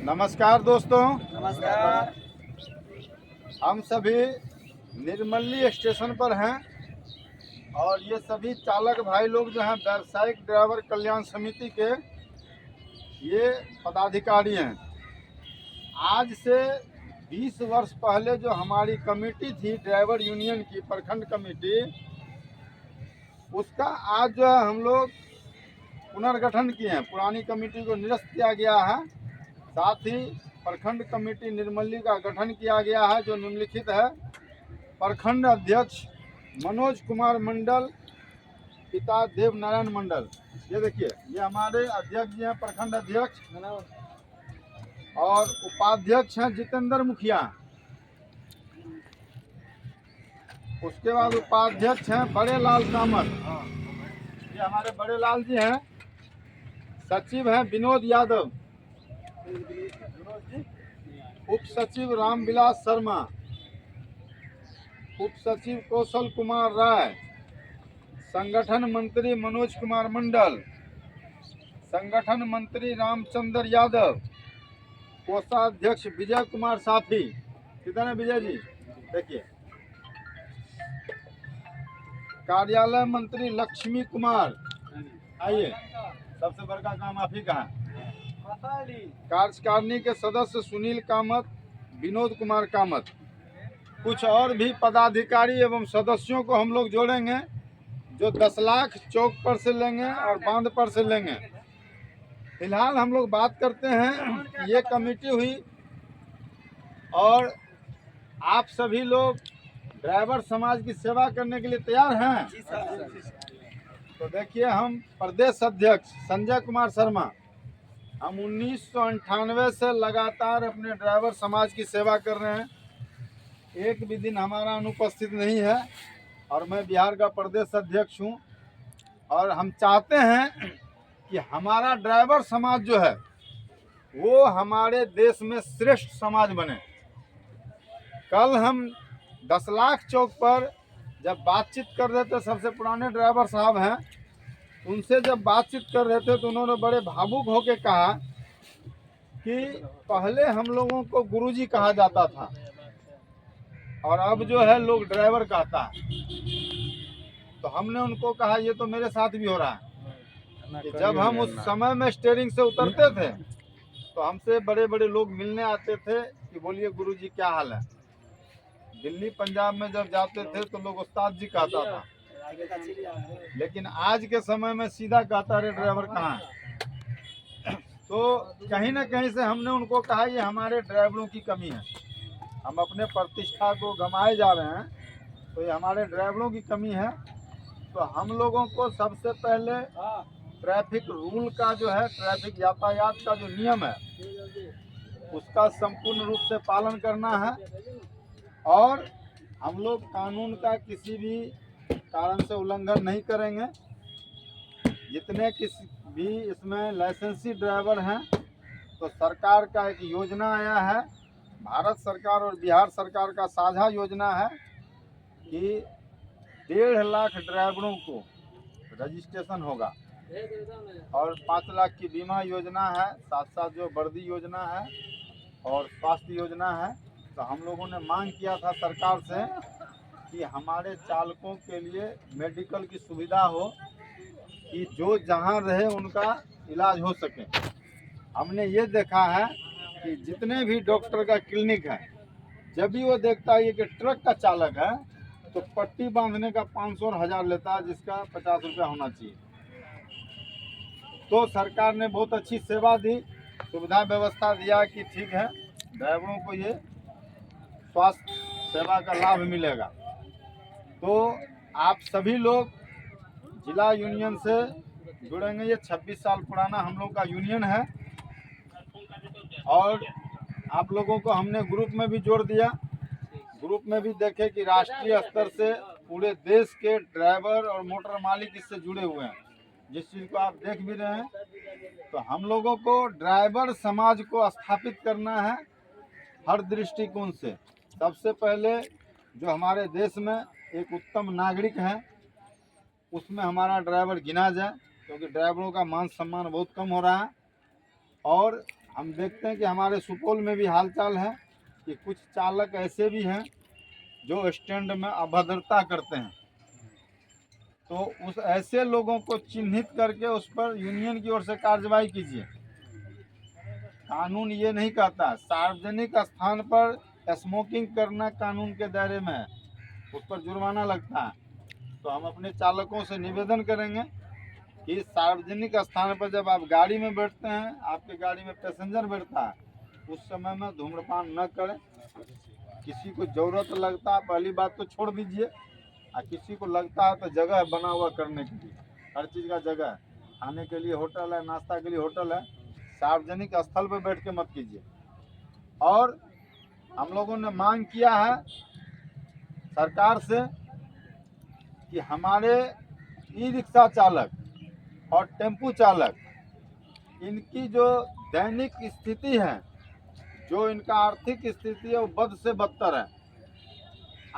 नमस्कार दोस्तों, नमस्कार। हम सभी निर्मली स्टेशन पर हैं और ये सभी चालक भाई लोग जो हैं व्यावसायिक ड्राइवर कल्याण समिति के ये पदाधिकारी हैं। आज से 20 वर्ष पहले जो हमारी कमेटी थी ड्राइवर यूनियन की प्रखंड कमेटी, उसका आज जो है हम लोग पुनर्गठन किए हैं। पुरानी कमेटी को निरस्त किया गया है, साथ ही प्रखंड कमेटी निर्मली का गठन किया गया है जो निम्नलिखित है। प्रखंड अध्यक्ष मनोज कुमार मंडल, पिता देव नारायण मंडल। ये देखिए, ये हमारे अध्यक्ष जी हैं, प्रखंड अध्यक्ष, और उपाध्यक्ष हैं जितेंद्र मुखिया। उसके बाद उपाध्यक्ष हैं बड़े लाल कामत, ये हमारे बड़े लाल जी हैं। सचिव हैं विनोद यादव, उप सचिव रामविलास शर्मा, उप सचिव कौशल कुमार राय, संगठन मंत्री मनोज कुमार मंडल, संगठन मंत्री रामचंद्र यादव, कोषाध्यक्ष विजय कुमार साथी। किधर है विजय जी? देखिए, कार्यालय मंत्री लक्ष्मी कुमार, आइए, सबसे बड़का काम आप ही का है। कार्यकारिणी के सदस्य सुनील कामत, विनोद कुमार कामत। कुछ और भी पदाधिकारी एवं सदस्यों को हम लोग जोड़ेंगे जो 10 लाख चौक पर से लेंगे और बांध पर से लेंगे। फिलहाल हम लोग बात करते हैं, ये कमेटी हुई और आप सभी लोग ड्राइवर समाज की सेवा करने के लिए तैयार हैं? तो देखिए, हम प्रदेश अध्यक्ष संजय कुमार शर्मा, हम 1998 से लगातार अपने ड्राइवर समाज की सेवा कर रहे हैं। एक भी दिन हमारा अनुपस्थित नहीं है और मैं बिहार का प्रदेश अध्यक्ष हूं। और हम चाहते हैं कि हमारा ड्राइवर समाज जो है वो हमारे देश में श्रेष्ठ समाज बने। कल हम 10 लाख चौक पर जब बातचीत कर रहे थे, सबसे पुराने ड्राइवर साहब हैं, उनसे जब बातचीत कर रहे थे तो उन्होंने बड़े भावुक होकर कहा कि पहले हम लोगों को गुरुजी कहा जाता था और अब जो है लोग ड्राइवर कहता है। तो हमने उनको कहा, ये तो मेरे साथ भी हो रहा है कि जब हम उस समय में स्टीयरिंग से उतरते थे तो हमसे बड़े बड़े लोग मिलने आते थे कि बोलिए गुरुजी क्या हाल है। दिल्ली पंजाब में जब जाते थे तो लोग उस्ताद जी कहता था, लेकिन आज के समय में सीधा कहता रे ड्राइवर कहाँ है। तो कहीं ना कहीं से हमने उनको कहा ये हमारे ड्राइवरों की कमी है, हम अपने प्रतिष्ठा को गंवाए जा रहे हैं, तो ये हमारे ड्राइवरों की कमी है। तो हम लोगों को सबसे पहले ट्रैफिक रूल का जो है, ट्रैफिक यातायात का जो नियम है उसका संपूर्ण रूप से पालन करना है और हम लोग कानून का किसी भी कारण से उल्लंघन नहीं करेंगे। जितने किसी भी इसमें लाइसेंसी ड्राइवर हैं, तो सरकार का एक योजना आया है, भारत सरकार और बिहार सरकार का साझा योजना है कि 1.5 लाख ड्राइवरों को रजिस्ट्रेशन होगा और 5 लाख की बीमा योजना है, साथ साथ जो वर्दी योजना है और स्वास्थ्य योजना है। तो हम लोगों ने मांग किया था सरकार से कि हमारे चालकों के लिए मेडिकल की सुविधा हो कि जो जहां रहे उनका इलाज हो सके। हमने ये देखा है कि जितने भी डॉक्टर का क्लिनिक है, जब भी वो देखता है कि ट्रक का चालक है तो पट्टी बांधने का 500 और 1000 लेता है, जिसका 50 रुपया होना चाहिए। तो सरकार ने बहुत अच्छी सेवा दी, सुविधा व्यवस्था दिया कि ठीक है, ड्राइवरों को ये स्वास्थ्य सेवा का लाभ मिलेगा। तो आप सभी लोग जिला यूनियन से जुड़ेंगे। ये 26 साल पुराना हम लोग का यूनियन है और आप लोगों को हमने ग्रुप में भी जोड़ दिया। ग्रुप में भी देखे कि राष्ट्रीय स्तर से पूरे देश के ड्राइवर और मोटर मालिक इससे जुड़े हुए हैं, जिस चीज़ को आप देख भी रहे हैं। तो हम लोगों को ड्राइवर समाज को स्थापित करना है हर दृष्टिकोण से। सबसे पहले जो हमारे देश में एक उत्तम नागरिक है उसमें हमारा ड्राइवर गिना जाए, क्योंकि ड्राइवरों का मान सम्मान बहुत कम हो रहा है। और हम देखते हैं कि हमारे सुपौल में भी हालचाल है कि कुछ चालक ऐसे भी हैं जो स्टैंड में अभद्रता करते हैं। तो उस ऐसे लोगों को चिन्हित करके उस पर यूनियन की ओर से कार्रवाई कीजिए। कानून ये नहीं कहता, सार्वजनिक स्थान पर स्मोकिंग करना कानून के दायरे में है, उस पर जुर्माना लगता है। तो हम अपने चालकों से निवेदन करेंगे कि सार्वजनिक स्थान पर जब आप गाड़ी में बैठते हैं, आपके गाड़ी में पैसेंजर बैठता है, उस समय में धूम्रपान न करें। किसी को ज़रूरत लगता है, पहली बात तो छोड़ दीजिए, और किसी को लगता है तो जगह बना हुआ करने के लिए, हर चीज़ का जगह है, खाने के लिए होटल है, नाश्ता के लिए होटल है, सार्वजनिक स्थल पर बैठ के मत कीजिए। और हम लोगों ने मांग किया है सरकार से कि हमारे ई रिक्शा चालक और टेम्पू चालक, इनकी जो दैनिक स्थिति है, जो इनका आर्थिक स्थिति है, वो बद से बदतर है।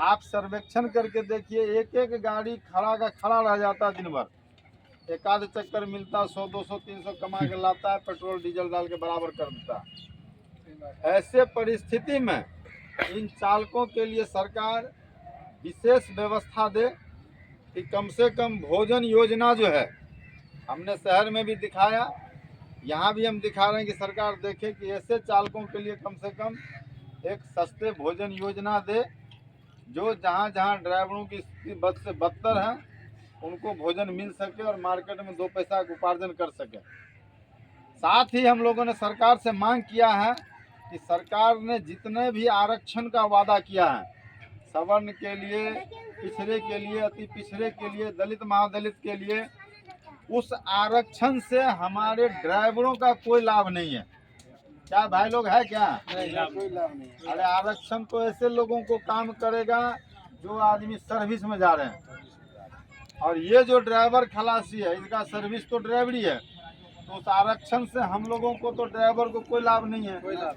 आप सर्वेक्षण करके देखिए, एक एक गाड़ी खड़ा का खड़ा रह जाता है दिन भर, एक आध चक्कर मिलता, 100 200 300 कमा के लाता है, पेट्रोल डीजल डाल के बराबर कर देता है। ऐसे परिस्थिति में इन चालकों के लिए सरकार विशेष व्यवस्था दे कि कम से कम भोजन योजना जो है, हमने शहर में भी दिखाया, यहाँ भी हम दिखा रहे हैं कि सरकार देखे कि ऐसे चालकों के लिए कम से कम एक सस्ते भोजन योजना दे, जो जहाँ जहाँ ड्राइवरों की स्थिति बद से बदतर है उनको भोजन मिल सके और मार्केट में 2 पैसा का उपार्जन कर सके। साथ ही हम लोगों ने सरकार से मांग किया है कि सरकार ने जितने भी आरक्षण का वादा किया है, सवर्ण के लिए, पिछड़े के लिए, अति पिछड़े के लिए, दलित महादलित के लिए, उस आरक्षण से हमारे ड्राइवरों का कोई लाभ नहीं है। क्या भाई लोग है क्या? कोई लाभ नहीं। अरे आरक्षण तो ऐसे लोगों को काम करेगा जो आदमी सर्विस में जा रहे हैं, और ये जो ड्राइवर खलासी है, इसका सर्विस तो ड्राइवरी है, तो उस आरक्षण से हम लोगों को तो ड्राइवर को कोई लाभ नहीं है। कोई लाभ।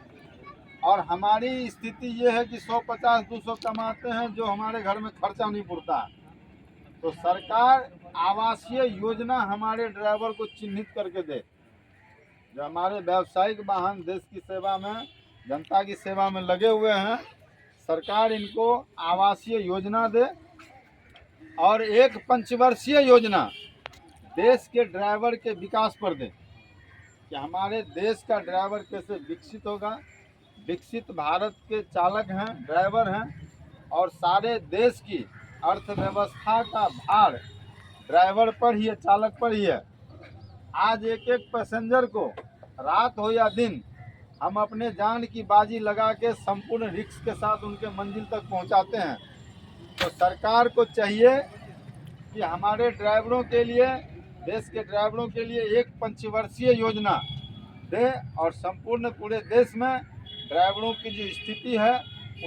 और हमारी स्थिति ये है कि 150 200 कमाते हैं, जो हमारे घर में खर्चा नहीं पड़ता। तो सरकार आवासीय योजना हमारे ड्राइवर को चिन्हित करके दे। जो हमारे व्यावसायिक वाहन देश की सेवा में, जनता की सेवा में लगे हुए हैं, सरकार इनको आवासीय योजना दे और एक पंचवर्षीय योजना देश के ड्राइवर के विकास पर दे कि हमारे देश का ड्राइवर कैसे विकसित होगा। विकसित भारत के चालक हैं, ड्राइवर हैं, और सारे देश की अर्थव्यवस्था का भार ड्राइवर पर ही है, चालक पर ही है। आज एक एक पैसेंजर को रात हो या दिन हम अपने जान की बाजी लगा के संपूर्ण रिस्क के साथ उनके मंजिल तक पहुंचाते हैं। तो सरकार को चाहिए कि हमारे ड्राइवरों के लिए, देश के ड्राइवरों के लिए एक पंचवर्षीय योजना दे और संपूर्ण पूरे देश में ड्राइवरों की जो स्थिति है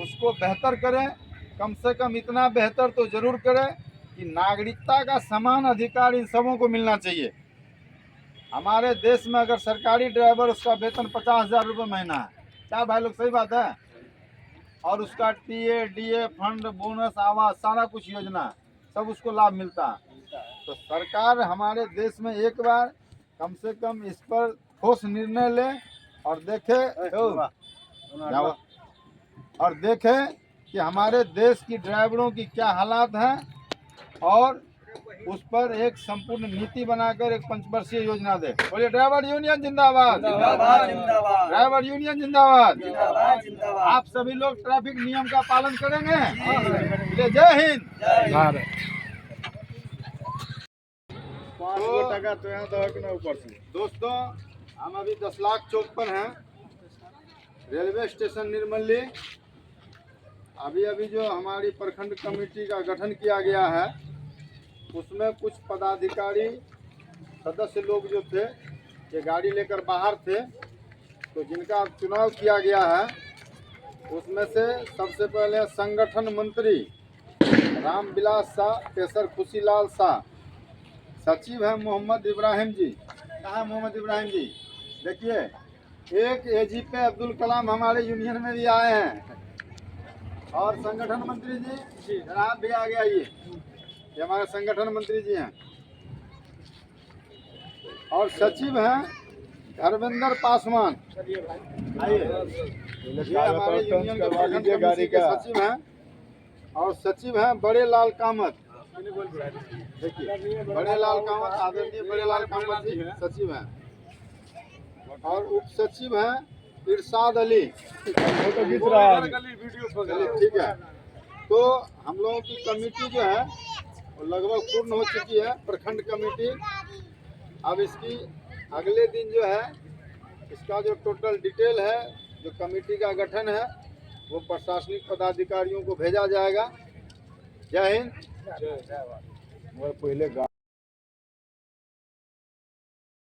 उसको बेहतर करें। कम से कम इतना बेहतर तो ज़रूर करें कि नागरिकता का समान अधिकार इन सबों को मिलना चाहिए। हमारे देश में अगर सरकारी ड्राइवर, उसका वेतन 50,000 रुपये महीना है, क्या भाई लोग सही बात है, और उसका टीए, डीए, फंड, बोनस, आवास, सारा कुछ योजना सब उसको लाभ मिलता है। तो सरकार हमारे देश में एक बार कम से कम इस पर ठोस निर्णय ले और देखे कि हमारे देश की ड्राइवरों की क्या हालात हैं, और उस पर एक संपूर्ण नीति बनाकर एक पंचवर्षीय योजना दे। बोलिए ड्राइवर यूनियन जिंदाबाद, जिंदाबाद जिंदाबाद, ड्राइवर यूनियन जिंदाबाद। जिंदाबाद जिंदाबाद। आप सभी लोग ट्रैफिक नियम का पालन करेंगे। जय हिंद। दोस्तों, हम अभी 10 लाख चौक पर हैं, रेलवे स्टेशन निर्मली। अभी जो हमारी प्रखंड कमेटी का गठन किया गया है, उसमें कुछ पदाधिकारी सदस्य लोग जो थे, ये गाड़ी लेकर बाहर थे, तो जिनका चुनाव किया गया है, उसमें से सबसे पहले संगठन मंत्री रामविलास शाह, केसर खुशीलाल शाह, सचिव है मोहम्मद इब्राहिम जी। कहाँ मोहम्मद इब्राहिम जी? देखिए, एक एजीपी अब्दुल कलाम हमारे यूनियन में भी आए हैं, और संगठन मंत्री जी जनाब भी आ गया। ये हमारे संगठन मंत्री जी हैं, और सचिव हैं धर्मेंद्र पासवान, आइए। ये हमारे यूनियन के प्रखंड कमेटी के सचिव हैं और सचिव हैं बड़े लाल कामत। देखिए बड़े लाल कामत, आदरणीय बड़े लाल कामत जी सचिव हैं और उप सचिव हैं इरशाद अली। चलिए ठीक है। तो हम लोगों की कमेटी जो है वो लगभग पूर्ण हो चुकी है, प्रखंड कमेटी। अब इसकी अगले दिन जो है इसका जो टोटल डिटेल है, जो कमेटी का गठन है, वो प्रशासनिक पदाधिकारियों को भेजा जाएगा। जय हिंद। पहले